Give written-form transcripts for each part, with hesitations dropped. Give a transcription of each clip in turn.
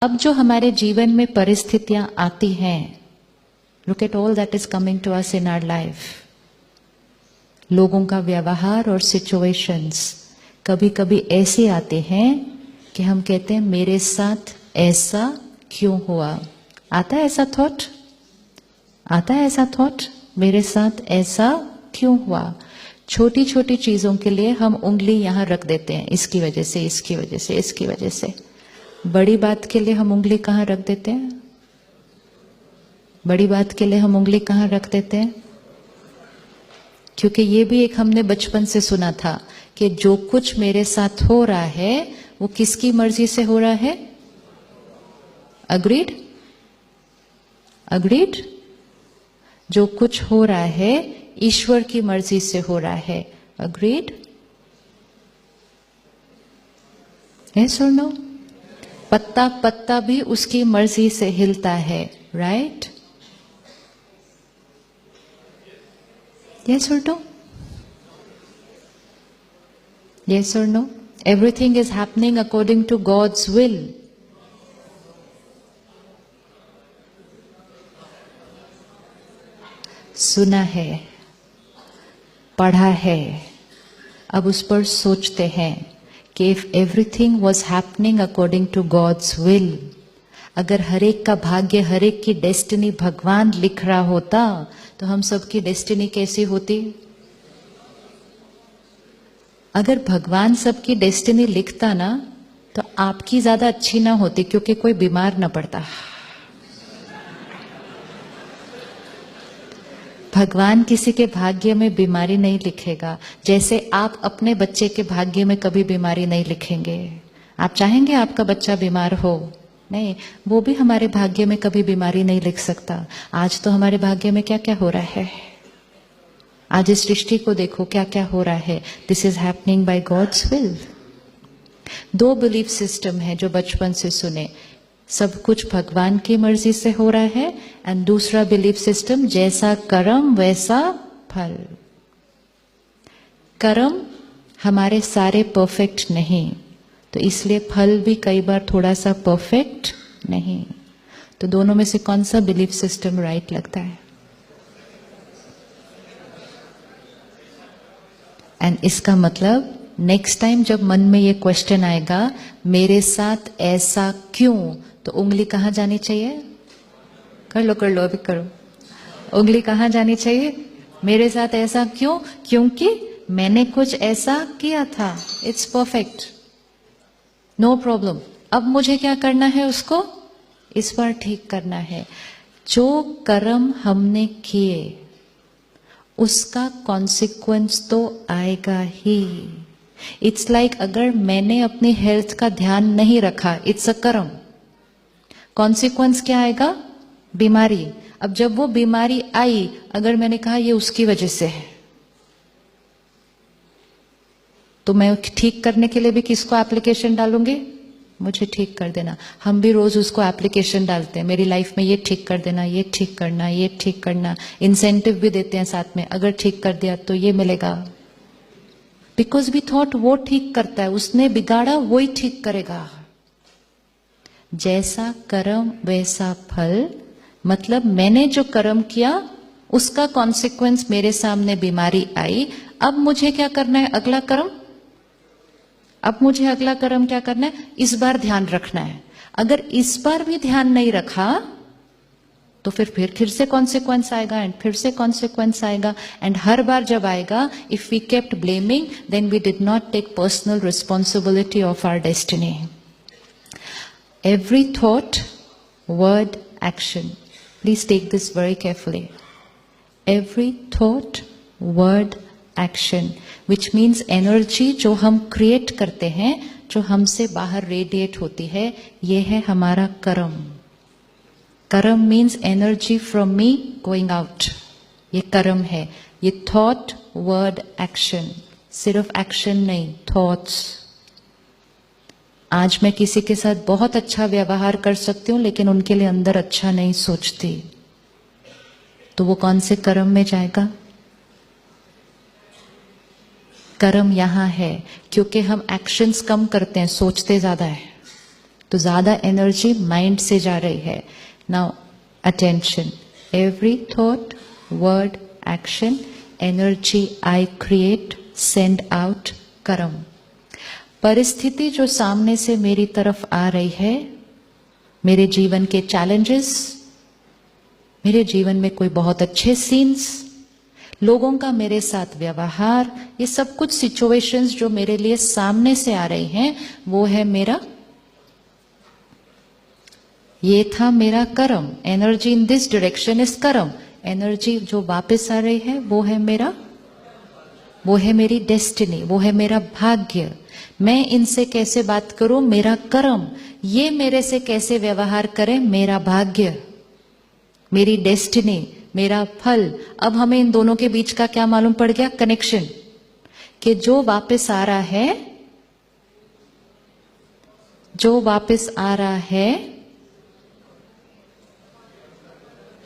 अब जो हमारे जीवन में परिस्थितियां आती हैं, look at all that is coming to us in our life. लोगों का व्यवहार और सिचुएशंस कभी कभी ऐसे आते हैं कि हम कहते हैं मेरे साथ ऐसा क्यों हुआ. आता है ऐसा थॉट? आता है ऐसा थॉट? मेरे साथ ऐसा क्यों हुआ. छोटी छोटी चीजों के लिए हम उंगली यहां रख देते हैं, इसकी वजह से, इसकी वजह से, इसकी वजह से. बड़ी बात के लिए हम उंगली कहां रख देते हैं? बड़ी बात के लिए हम उंगली कहां रख देते हैं? क्योंकि ये भी एक हमने बचपन से सुना था कि जो कुछ मेरे साथ हो रहा है वो किसकी मर्जी से हो रहा है? अग्रीड? अग्रीड? जो कुछ हो रहा है ईश्वर की मर्जी से हो रहा है. अग्रीड? यस और नो? पत्ता पत्ता भी उसकी मर्जी से हिलता है. राइट? यस और नो? यस और no? Everything is happening according to God's will. सुना है, पढ़ा है, अब उस पर सोचते हैं कि if everything was happening according to God's will, अगर हर एक का भाग्य, हर एक की डेस्टिनी भगवान लिख रहा होता तो हम सबकी डेस्टिनी कैसी होती? अगर भगवान सबकी डेस्टिनी लिखता ना तो आपकी ज्यादा अच्छी ना होती, क्योंकि कोई बीमार ना पड़ता. भगवान किसी के भाग्य में बीमारी नहीं लिखेगा, जैसे आप अपने बच्चे के भाग्य में कभी बीमारी नहीं लिखेंगे. आप चाहेंगे आपका बच्चा बीमार हो? नहीं, वो भी हमारे भाग्य में कभी बीमारी नहीं लिख सकता. आज तो हमारे भाग्य में क्या क्या हो रहा है. आज इस सृष्टि को देखो क्या क्या हो रहा है. This is happening by god's will. दो बिलीफ सिस्टम है जो बचपन से सुने, सब कुछ भगवान की मर्जी से हो रहा है, एंड दूसरा बिलीफ सिस्टम जैसा कर्म वैसा फल. कर्म हमारे सारे परफेक्ट नहीं, तो इसलिए फल भी कई बार थोड़ा सा परफेक्ट नहीं. तो दोनों में से कौन सा बिलीफ सिस्टम राइट लगता है? एंड इसका मतलब नेक्स्ट टाइम जब मन में ये क्वेश्चन आएगा मेरे साथ ऐसा क्यों, तो उंगली कहां जानी चाहिए? कर लो अभी करो. उंगली कहां जानी चाहिए? मेरे साथ ऐसा क्यों? क्योंकि मैंने कुछ ऐसा किया था. It's perfect, no problem. अब मुझे क्या करना है? उसको इस बार ठीक करना है. जो कर्म हमने किए उसका कॉन्सिक्वेंस तो आएगा ही. इट्स लाइक अगर मैंने अपनी हेल्थ का ध्यान नहीं रखा, इट्स अ कर्म. कॉन्सिक्वेंस क्या आएगा? बीमारी. अब जब वो बीमारी आई, अगर मैंने कहा ये उसकी वजह से है, तो मैं ठीक करने के लिए भी किसको एप्लीकेशन डालूंगी? मुझे ठीक कर देना. हम भी रोज उसको एप्लीकेशन डालते हैं, मेरी लाइफ में ये ठीक कर देना, ये ठीक करना, ये ठीक करना. इंसेंटिव भी देते हैं साथ में, अगर ठीक कर दिया तो ये मिलेगा. बिकॉज वी थॉट वो ठीक करता है, उसने बिगाड़ा वो ही ठीक करेगा. जैसा कर्म वैसा फल. मतलब मैंने जो कर्म किया उसका कॉन्सिक्वेंस मेरे सामने बीमारी आई. अब मुझे क्या करना है? अगला कर्म. अब मुझे अगला कर्म क्या करना है? इस बार ध्यान रखना है. अगर इस बार भी ध्यान नहीं रखा तो फिर से कॉन्सिक्वेंस आएगा, एंड फिर से कॉन्सिक्वेंस आएगा. एंड हर बार जब आएगा, if we kept blaming, then we did not take personal responsibility of our destiny. Every thought, word, action, please take this very carefully. Every thought, word, action, which means energy जो हम create करते हैं, जो हमसे बाहर radiate होती है, ये है हमारा कर्म. कर्म means energy from me going out. ये कर्म है. ये थॉट, वर्ड, एक्शन. सिर्फ एक्शन नहीं, थॉट्स. आज मैं किसी के साथ बहुत अच्छा व्यवहार कर सकती हूं, लेकिन उनके लिए अंदर अच्छा नहीं सोचती, तो वो कौन से कर्म में जाएगा? कर्म यहां है क्योंकि हम एक्शंस कम करते हैं, सोचते ज्यादा है. तो ज्यादा एनर्जी माइंड से जा रही है. Now attention, every thought, word, action, energy I create, send out, कर्म. परिस्थिति जो सामने से मेरी तरफ आ रही है, मेरे जीवन के चैलेंजेस, मेरे जीवन में कोई बहुत अच्छे सीन्स, लोगों का मेरे साथ व्यवहार, ये सब कुछ सिचुएशंस जो मेरे लिए सामने से आ रही हैं, वो है मेरा, ये था मेरा कर्म. Energy in this direction is कर्म. एनर्जी जो वापस आ रही है वो है मेरा, वो है मेरी डेस्टिनी, वो है मेरा भाग्य. मैं इनसे कैसे बात करूं, मेरा कर्म. ये मेरे से कैसे व्यवहार करें, मेरा भाग्य, मेरी डेस्टिनी, मेरा फल. अब हमें इन दोनों के बीच का क्या मालूम पड़ गया, कनेक्शन, कि जो वापस आ रहा है, जो वापस आ रहा है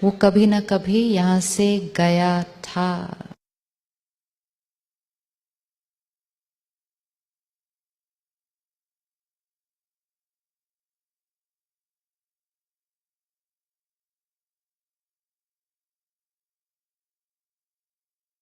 वो कभी ना कभी यहां से गया था.